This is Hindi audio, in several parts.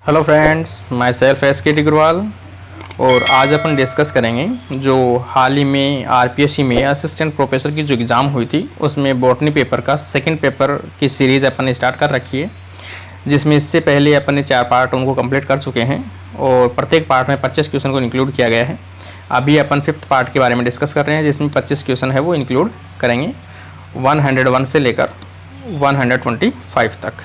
Hello friends, my self S के टिग्रवाल। और आज अपन डिस्कस करेंगे जो हाल ही में आरपीएससी में असिस्टेंट प्रोफेसर की जो एग्ज़ाम हुई थी उसमें बॉटनी पेपर का सेकंड पेपर की सीरीज़ अपन ने स्टार्ट कर रखी है, जिसमें इससे पहले अपन ने 4 पार्ट उनको कंप्लीट कर चुके हैं और प्रत्येक पार्ट में 25 क्वेश्चन को इंक्लूड किया गया है। अभी अपन 5th पार्ट के बारे में डिस्कस कर रहे हैं, जिसमें 25 क्वेश्चन है वो इंक्लूड करेंगे 101 से लेकर 125 तक।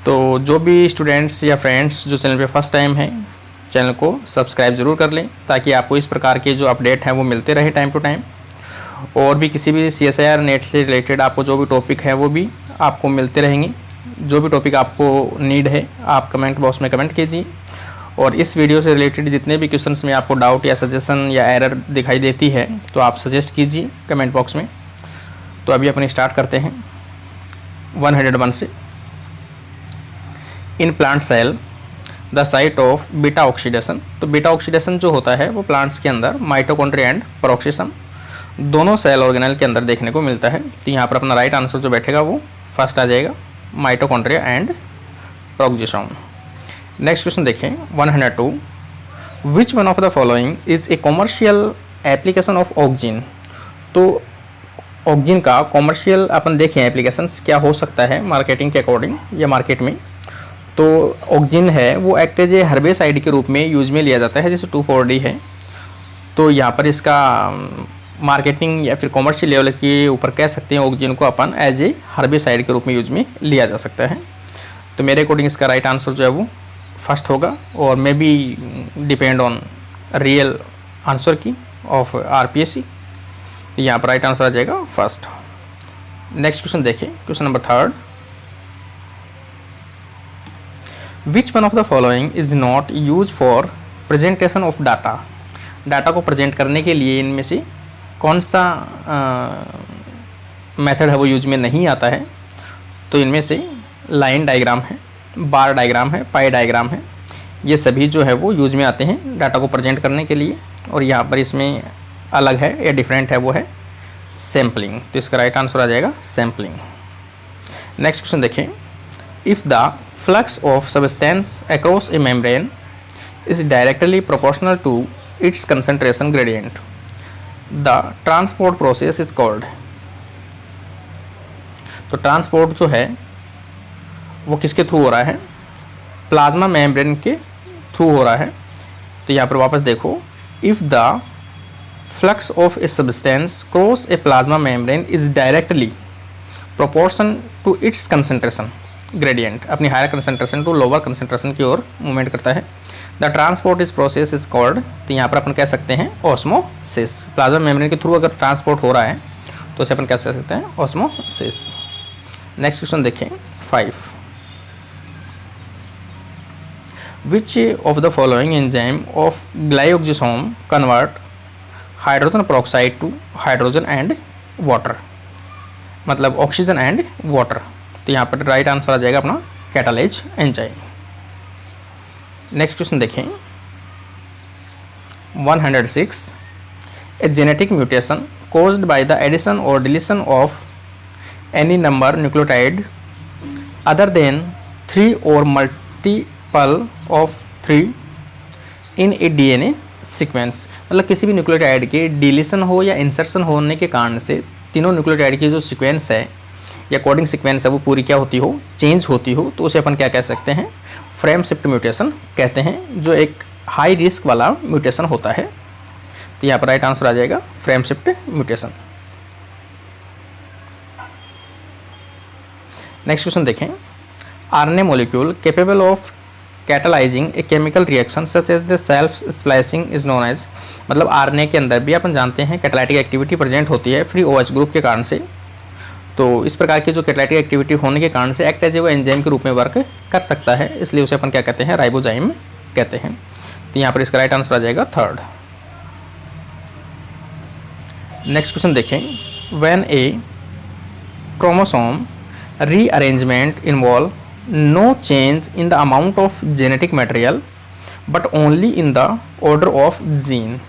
तो जो भी स्टूडेंट्स या फ्रेंड्स जो चैनल पे फर्स्ट टाइम हैं, चैनल को सब्सक्राइब ज़रूर कर लें ताकि आपको इस प्रकार के जो अपडेट हैं वो मिलते रहे टाइम टू टाइम। और भी किसी भी CSIR नेट से रिलेटेड आपको जो भी टॉपिक है वो भी आपको मिलते रहेंगे। जो भी टॉपिक आपको नीड है आप कमेंट बॉक्स में कमेंट कीजिए। और इस वीडियो से रिलेटेड जितने भी क्वेश्चंस में आपको डाउट या सजेशन या एरर दिखाई देती है तो आप सजेस्ट कीजिए कमेंट बॉक्स में। तो अभी अपन स्टार्ट करते हैं 101 से। In plant cell the site of beta oxidation. तो बीटा ऑक्सीडेशन जो होता है वो प्लांट्स के अंदर माइटोकॉन्ड्रिया एंड पेरोक्सिसम दोनों सेल ऑर्गेनेल के अंदर देखने को मिलता है। तो यहाँ पर अपना राइट आंसर जो बैठेगा वो फर्स्ट आ जाएगा, माइटोकॉन्ड्रिया एंड पेरोक्सिसम। नेक्स्ट क्वेश्चन देखें 102। Which one of the following is a commercial application of oxygen. तो ऑक्सीजन का कॉमर्शियल अपन देखें एप्लीकेशंस क्या हो सकता है मार्केटिंग के अकॉर्डिंग या मार्केट में। तो ऑक्सीजन है वो एक्ट एज ए हर्बेसाइड के रूप में यूज में लिया जाता है, जैसे 2,4-D है। तो यहाँ पर इसका मार्केटिंग या फिर कॉमर्शियल लेवल के ऊपर कह सकते हैं ऑक्सीजन को अपन एज ए हर्बेसाइड के रूप में यूज में लिया जा सकता है। तो मेरे अकॉर्डिंग इसका राइट आंसर जो है वो फर्स्ट होगा और may be depend on real answer की ऑफ आरपीएससी। तो यहाँ पर राइट आंसर आ जाएगा फर्स्ट। नेक्स्ट क्वेश्चन देखिए, question number 3। Which one of the following is not used for presentation of data? Data को प्रेजेंट करने के लिए इनमें से कौन सा मेथड है वो यूज में नहीं आता है। तो इनमें से लाइन डायग्राम है, बार डायग्राम है, पाई डायग्राम है, ये सभी जो है वो यूज में आते हैं डाटा को प्रेजेंट करने के लिए। और यहाँ पर इसमें अलग है या डिफरेंट है वो है सैम्पलिंग। तो इसका राइट आंसर आ जाएगा सैम्पलिंग। नेक्स्ट क्वेश्चन देखें। If the flux of substance across a membrane is directly proportional to its concentration gradient, the transport process is called। तो ट्रांसपोर्ट जो है वो किसके थ्रू हो रहा है, प्लाज्मा मेम्ब्रेन के थ्रू हो रहा है। तो यहाँ पर वापस देखो, if the flux of a substance cross a plasma membrane is directly proportion to its concentration gradient, अपनी higher concentration to lower concentration की ओर मूवमेंट करता है। The transport is process is called. तो यहाँ पर अपन कह सकते हैं ऑस्मोसिस। प्लाज्मा मेम्ब्रेन के थ्रू अगर ट्रांसपोर्ट हो रहा है तो उसे अपन कह सकते हैं ऑस्मोसिस। नेक्स्ट क्वेश्चन देखें 5। Which of the following enzyme of glyoxysome convert hydrogen peroxide to hydrogen and water, मतलब ऑक्सीजन एंड वाटर। तो यहाँ पर राइट आंसर आ जाएगा अपना कैटालेज एंजाइम। नेक्स्ट क्वेश्चन देखें 106। A genetic mutation caused by the addition or deletion of any number nucleotide other than 3 or multiple of 3 in a DNA sequence। मतलब किसी भी न्यूक्लियोटाइड के डिलीशन हो या इंसर्शन होने के कारण से तीनों न्यूक्लियोटाइड की जो सीक्वेंस है या कोडिंग सीक्वेंस है वो पूरी क्या होती हो, चेंज होती हो, तो उसे अपन क्या कह सकते हैं, फ्रेम शिफ्ट म्यूटेशन कहते हैं, जो एक हाई रिस्क वाला म्यूटेशन होता है। तो यहाँ पर राइट आंसर आ जाएगा frame shift mutation. Next question देखें। RNA molecule capable of catalysing a chemical reaction such as the self splicing is known as. मतलब आरएनए के अंदर भी अपन जानते हैं कैटालाइटिक एक्टिविटी प्रेजेंट होती है फ्री OH ग्रुप के कारण से। तो इस प्रकार की जो कैटालाइटिक एक्टिविटी होने के कारण से एक्ट एज वो एंजाइम के रूप में वर्क कर सकता है, इसलिए उसे अपन क्या कहते हैं, राइबोजाइम कहते हैं। तो यहाँ पर इसका राइट आंसर आ जाएगा 3rd। नेक्स्ट क्वेश्चन देखें। When a chromosome rearrangement involve no change in the amount of genetic material but only in the order of gene,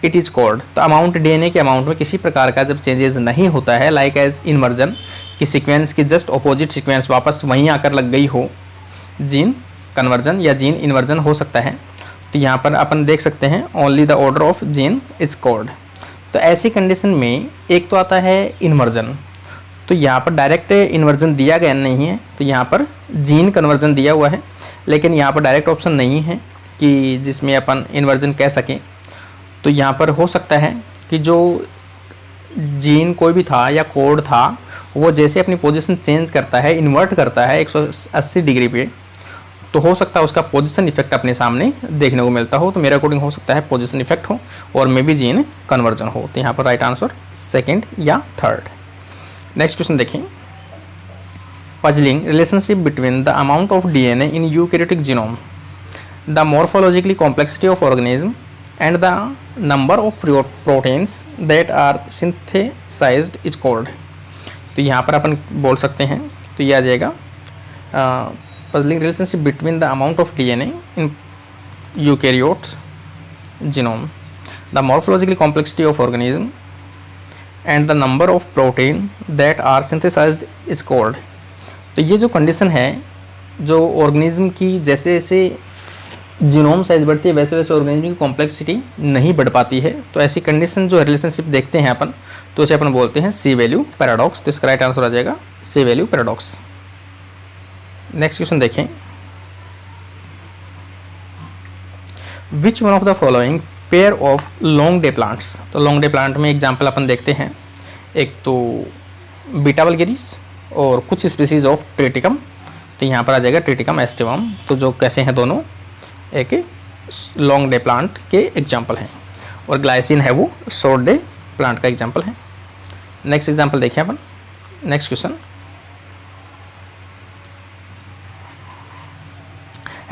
it is called. तो अमाउंट DNA के अमाउंट में किसी प्रकार का जब चेंजेस नहीं होता है, लाइक एज इन्वर्जन, कि सीक्वेंस की जस्ट अपोजिट सीक्वेंस वापस वहीं आकर लग गई हो, जीन कन्वर्जन या जीन इन्वर्जन हो सकता है। तो यहाँ पर अपन देख सकते हैं only the order of gene is called. तो ऐसी कंडीशन में एक तो आता है इन्वर्जन, तो यहाँ पर डायरेक्ट इन्वर्जन दिया गया नहीं है, तो यहाँ पर जीन कन्वर्जन दिया हुआ है, लेकिन यहाँ पर डायरेक्ट ऑप्शन नहीं है कि जिसमें अपन इन्वर्जन कह सकें। तो यहाँ पर हो सकता है कि जो जीन कोई भी था या कोड था वो जैसे अपनी पोजीशन चेंज करता है, इन्वर्ट करता है 180 डिग्री पे, तो हो सकता है उसका पोजीशन इफेक्ट अपने सामने देखने को मिलता हो। तो मेरे अकॉर्डिंग हो सकता है पोजीशन इफेक्ट हो और मे बी जीन कन्वर्जन हो। तो यहाँ पर राइट आंसर सेकंड या थर्ड। नेक्स्ट क्वेश्चन देखें, puzzling relationship between the amount of DNA in eukaryotic genome, the morphologically complexity of organism and the number of proteins that are synthesized is called. तो यहाँ पर अपन बोल सकते हैं, तो ये आ जाएगा puzzling relationship between the amount of DNA in eukaryotes genome, the morphologically complexity of organism and the number of protein that are synthesized is called। तो ये जो कंडीशन है, जो ऑर्गेनिज्म की जैसे जैसे जीनोम साइज बढ़ती है वैसे वैसे ऑर्गेनिज्म की कॉम्प्लेक्सिटी नहीं बढ़ पाती है, तो ऐसी कंडीशन जो रिलेशनशिप देखते हैं अपन, तो उसे अपन बोलते हैं सी वैल्यू पैराडॉक्स। तो इसका राइट आंसर आ जाएगा सी वैल्यू पैराडॉक्स। नेक्स्ट क्वेश्चन देखें, which one of the following pair of long day plants. तो लॉन्ग डे प्लांट में एग्जाम्पल अपन देखते हैं, एक तो बीटा वल्गेरिस और कुछ स्पीसीज ऑफ ट्रिटिकम। तो यहाँ पर आ जाएगा ट्रिटिकम एस्टिवम। तो जो कैसे हैं दोनों एक लॉन्ग डे प्लांट के एग्जाम्पल हैं, और ग्लाइसिन है वो शॉर्ट डे प्लांट का एग्जाम्पल है। नेक्स्ट एग्जाम्पल देखें अपन। Next question,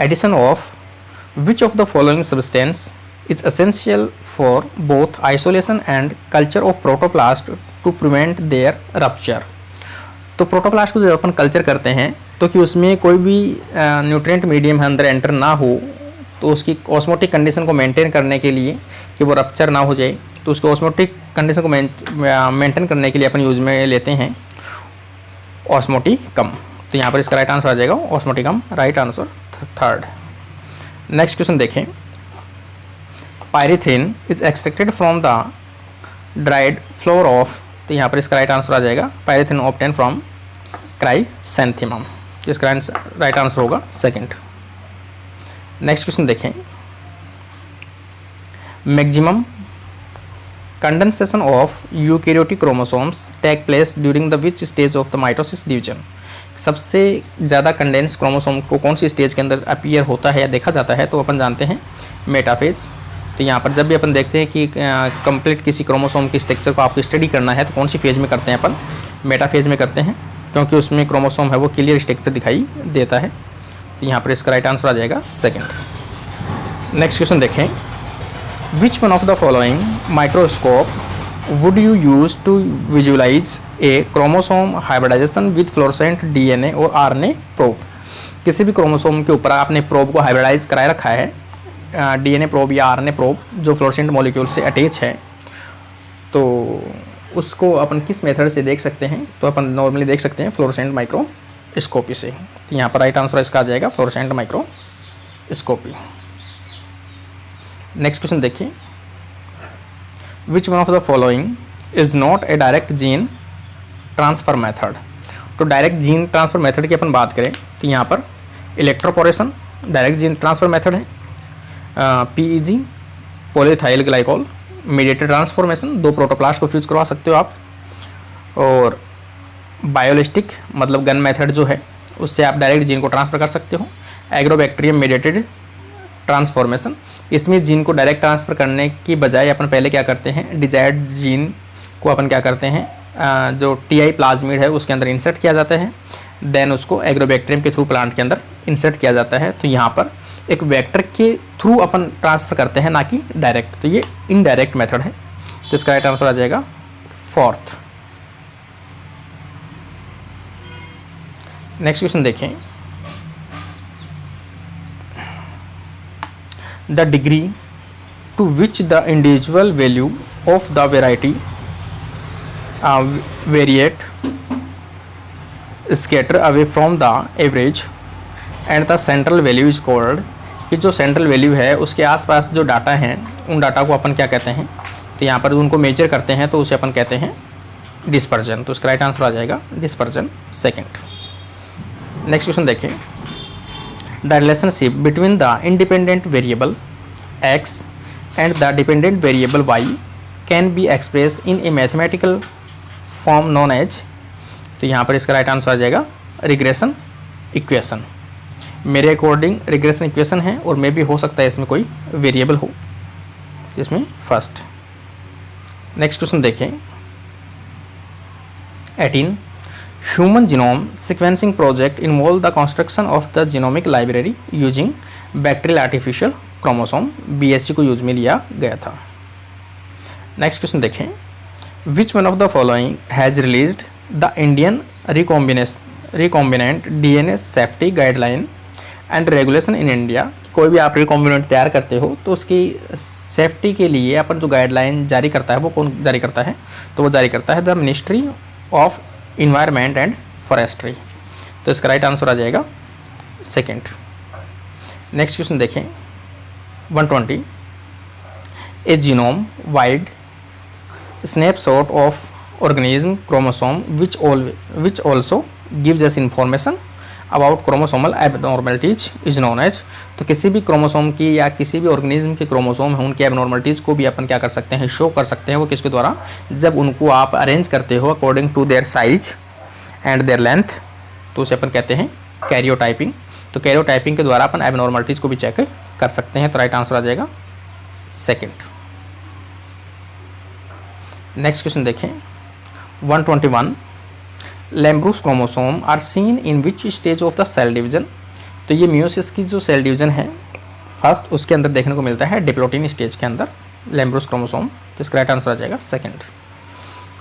addition of which of the following substance is essential for both isolation and culture of protoplast to prevent their rupture। तो प्रोटोप्लास्ट को जब अपन कल्चर करते हैं तो कि उसमें कोई भी न्यूट्रिएंट मीडियम अंदर एंटर ना हो, तो उसकी ऑस्मोटिक कंडीशन को मेंटेन करने के लिए कि वो रप्चर ना हो जाए, तो उसको ऑस्मोटिक कंडीशन को मेंटेन करने के लिए अपन यूज में लेते हैं ऑस्मोटिकम। तो यहाँ पर इसका राइट आंसर आ जाएगा osmoticum, right answer third. Next question देखें, pyrethrin is extracted from the dried flower of. तो यहाँ पर इसका राइट आंसर आ जाएगा पायरीथ्रिन ऑब्टेन फ्रॉम क्राइसैंथेमम। इसका राइट आंसर होगा सेकंड। नेक्स्ट क्वेश्चन देखें, maximum condensation of eukaryotic chromosomes take place during the which stage of the mitosis division. सबसे ज़्यादा कंडेंस क्रोमोसोम को कौन सी स्टेज के अंदर अपीयर होता है या देखा जाता है, तो अपन जानते हैं मेटाफेज। तो यहाँ पर जब भी अपन देखते हैं कि कंप्लीट किसी क्रोमोसोम की स्ट्रक्चर को आपको स्टडी करना है तो कौन सी फेज में करते हैं अपन, मेटाफेज में करते हैं, क्योंकि उसमें क्रोमोसोम है वो क्लियर स्ट्रक्चर दिखाई देता है। तो यहाँ पर इसका राइट आंसर आ जाएगा सेकेंड। नेक्स्ट क्वेश्चन देखें, which one of the following microscope would you use to visualize a chromosome hybridization with fluorescent DNA और RNA probe। किसी भी क्रोमोसोम के ऊपर आपने प्रोब को हाइब्रिडाइज कराए रखा है, DNA प्रोब या RNA प्रोब जो फ्लोरेसेंट मॉलिक्यूल से अटैच है, तो उसको अपन किस मेथड से देख सकते हैं, तो अपन नॉर्मली देख सकते हैं फ्लोरेसेंट माइक्रोस्कोपी से। तो यहाँ पर राइट आंसर इसका आ जाएगा फ्लोरेसेंट माइक्रोस्कोपी। नेक्स्ट क्वेश्चन देखिए, Which one of the following is not a direct gene transfer method। तो डायरेक्ट जीन ट्रांसफर मेथड की अपन बात करें तो यहाँ पर electroporation direct gene transfer method है, PEG पॉलीथाइल ग्लाइकोल मीडिएटेड ट्रांसफॉर्मेशन, दो प्रोटोप्लास्ट को फ्यूज करवा सकते हो आप, और बायोलिस्टिक मतलब गन मेथड जो है उससे आप डायरेक्ट जीन को ट्रांसफर कर सकते हो, एग्रोबैक्टीरियम मीडिएटेड ट्रांसफॉर्मेशन, इसमें जीन को डायरेक्ट ट्रांसफ़र करने की बजाय अपन पहले क्या करते हैं, डिजायर्ड जीन को अपन क्या करते हैं, जो TI प्लाज्मिड है उसके अंदर इंसर्ट किया जाता है, देन उसको एग्रोबैक्टीरियम के थ्रू प्लांट के अंदर इंसर्ट किया जाता है। तो यहाँ पर एक वेक्टर के थ्रू अपन ट्रांसफ़र करते हैं, ना कि डायरेक्ट, तो ये इनडायरेक्ट मेथड है। तो इसका राइट आंसर आ जाएगा फोर्थ। नेक्स्ट क्वेश्चन देखें, the degree to which the individual value of the variety variate scatter away from the average and the central value is called, कि जो सेंट्रल वैल्यू है उसके आसपास जो डाटा हैं उन डाटा को अपन क्या कहते हैं, तो यहाँ पर उनको मेजर करते हैं तो उसे अपन कहते हैं डिस्पर्जन। तो इसका राइट आंसर आ जाएगा डिस्पर्जन सेकंड। नेक्स्ट क्वेश्चन देखें, the relationship between the independent variable x and the dependent variable y can be expressed in a mathematical form known as, तो यहाँ पर इसका राइट आंसर आ जाएगा रिग्रेशन इक्वेशन। मेरे अकॉर्डिंग रिग्रेशन इक्वेशन है और मे भी हो सकता है इसमें कोई वेरिएबल हो, जिसमें फर्स्ट। नेक्स्ट क्वेश्चन देखें 18, human genome sequencing project involve the construction of the genomic library using bacterial artificial chromosome, BSc को यूज में लिया गया था। नेक्स्ट क्वेश्चन देखें, which one of the following has released the Indian recombinant DNA safety guideline and regulation in India. कोई भी आप रिकॉम्बिनेंट तैयार करते हो तो उसकी सेफ्टी के लिए अपन जो गाइडलाइन जारी करता है वो कौन जारी करता है, तो वो जारी करता है the ministry of environment and forestry. तो इसका राइट आंसर आ जाएगा सेकेंड। नेक्स्ट क्वेश्चन देखें 120, a genome wide snapshot of organism chromosome which also gives us information about chromosomal abnormalities is known as, तो किसी भी क्रोमोसोम की या किसी भी ऑर्गेनिज्म के क्रोमोसोम है उनकी एबनॉर्मलिटीज़ को भी अपन क्या कर सकते हैं, शो कर सकते हैं। वो किसके द्वारा, जब उनको आप अरेंज करते हो according to their size and their length, तो उसे अपन कहते हैं कैरियोटाइपिंग। तो कैरियोटाइपिंग के द्वारा अपन एबनॉर्मलिटीज़ को भी चेक कर सकते हैं। तो राइट आंसर आ जाएगा सेकेंड। नेक्स्ट क्वेश्चन देखें 121, lampbrush chromosome are seen in which stage of the cell division. तो ये मियोसिस की जो सेल डिवीजन है फर्स्ट, उसके अंदर देखने को मिलता है डिप्लोटिन स्टेज के अंदर लैम्ब्रूस क्रोमोसोम। तो इसका राइट आंसर आ जाएगा सेकंड।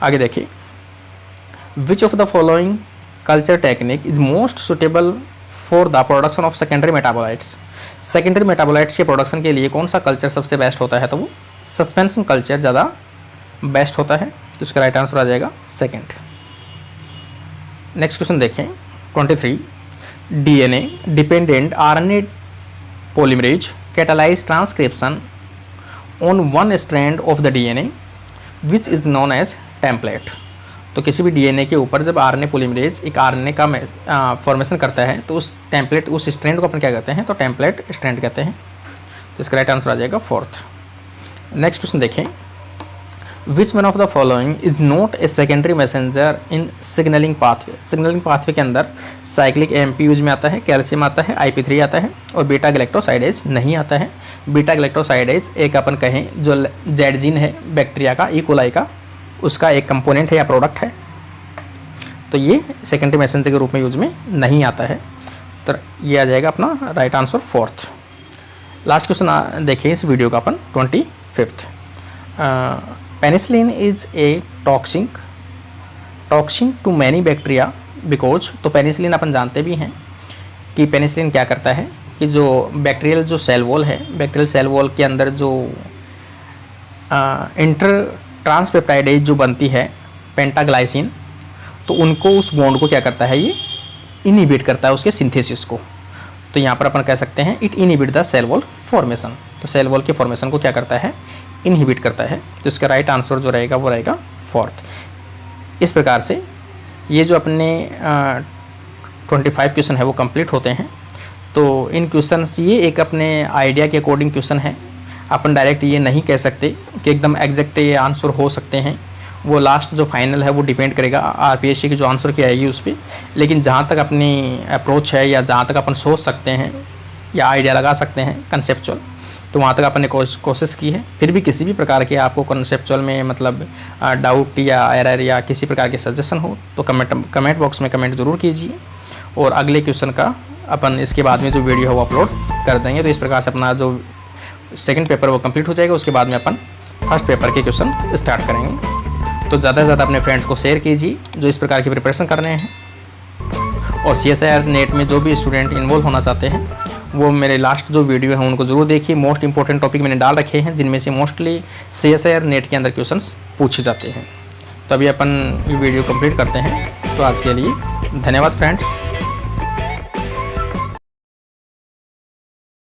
आगे देखिए, विच of the following culture technique is most suitable for the production of secondary metabolites. Secondary metabolites के प्रोडक्शन के लिए कौन सा कल्चर सबसे बेस्ट होता है, तो वो सस्पेंशन कल्चर ज़्यादा बेस्ट होता है। तो इसका राइट आंसर आ जाएगा सेकंड। नेक्स्ट क्वेश्चन देखें 23, DNA dependent RNA polymerase catalyze transcription on one strand of the DNA which is known as template. तो किसी भी DNA के ऊपर जब RNA पॉलीमरेज एक RNA का फॉर्मेशन करता है तो उस टेम्पलेट उस स्ट्रैंड को अपन क्या कहते हैं, तो टेम्पलेट स्ट्रैंड कहते हैं। तो इसका राइट आंसर आ जाएगा फोर्थ। नेक्स्ट क्वेश्चन देखें, which one of the following is not a secondary messenger in signalling pathway. Signalling pathway के अंदर साइक्लिक AMP यूज में आता है, कैल्शियम आता है, IP3 आता है और बीटा गैलेक्टोसाइडेज नहीं आता है। बीटा गैलेक्टोसाइडेज एक अपन कहें जो जेड जीन है बैक्टीरिया का, E. coli का, उसका एक कंपोनेंट है या प्रोडक्ट है। तो ये सेकेंडरी मैसेंजर के रूप में यूज में नहीं आता है। तो ये आ जाएगा अपना right answer fourth. Last question देखिए इस वीडियो का अपन 25th। Penicillin is a toxin to many bacteria because. तो पेनिसिलिन अपन जानते भी हैं कि पेनिसिलिन क्या करता है कि जो बैक्टीरियल जो सेल वॉल है, बैक्टीरियल सेल वॉल के अंदर जो इंटर ट्रांसपेप्टाइडेज जो बनती है पेंटाग्लाइसिन, तो उनको उस बॉन्ड को क्या करता है, ये इनहिबिट करता है उसके सिंथेसिस को। तो यहाँ पर अपन कह सकते हैं it inhibit the cell wall formation. तो सेल वॉल के फॉर्मेशन को क्या करता है, इनहिबिट करता है। तो इसका राइट आंसर जो रहेगा वो रहेगा फोर्थ। इस प्रकार से ये जो अपने 25 क्वेश्चन है वो कंप्लीट होते हैं। तो इन क्वेश्चंस ये एक अपने आइडिया के अकॉर्डिंग क्वेश्चन है। अपन डायरेक्ट ये नहीं कह सकते कि एकदम एग्जैक्ट ये आंसर हो सकते हैं। वो लास्ट जो फाइनल है वो डिपेंड करेगा RPSC की जो आंसर की आएगी उस पर। लेकिन जहाँ तक अपनी अप्रोच है या जहाँ तक अपन सोच सकते हैं या आइडिया लगा सकते हैं कंसेप्चुअल, तो वहाँ तक अपन ने कोशिश की है। फिर भी किसी भी प्रकार के आपको कंसेप्चुअल में मतलब डाउट या एरर या किसी प्रकार के सजेशन हो तो कमेंट बॉक्स में कमेंट ज़रूर कीजिए। और अगले क्वेश्चन का अपन इसके बाद में जो वीडियो है वो अपलोड कर देंगे। तो इस प्रकार से अपना जो सेकंड पेपर वो कंप्लीट हो जाएगा। उसके बाद में अपन फर्स्ट पेपर के क्वेश्चन स्टार्ट करेंगे। तो ज़्यादा से ज़्यादा अपने फ्रेंड्स को शेयर कीजिए जो इस प्रकार की प्रिपरेशन कर रहे हैं। और CSIR नेट में जो भी स्टूडेंट इन्वॉल्व होना चाहते हैं वो मेरे लास्ट जो वीडियो है उनको ज़रूर देखिए। मोस्ट इंपॉर्टेंट टॉपिक मैंने डाल रखे हैं जिनमें से मोस्टली CSIR नेट के अंदर क्वेश्चंस पूछे जाते हैं। तो अभी अपन ये वीडियो कंप्लीट करते हैं। तो आज के लिए धन्यवाद फ्रेंड्स।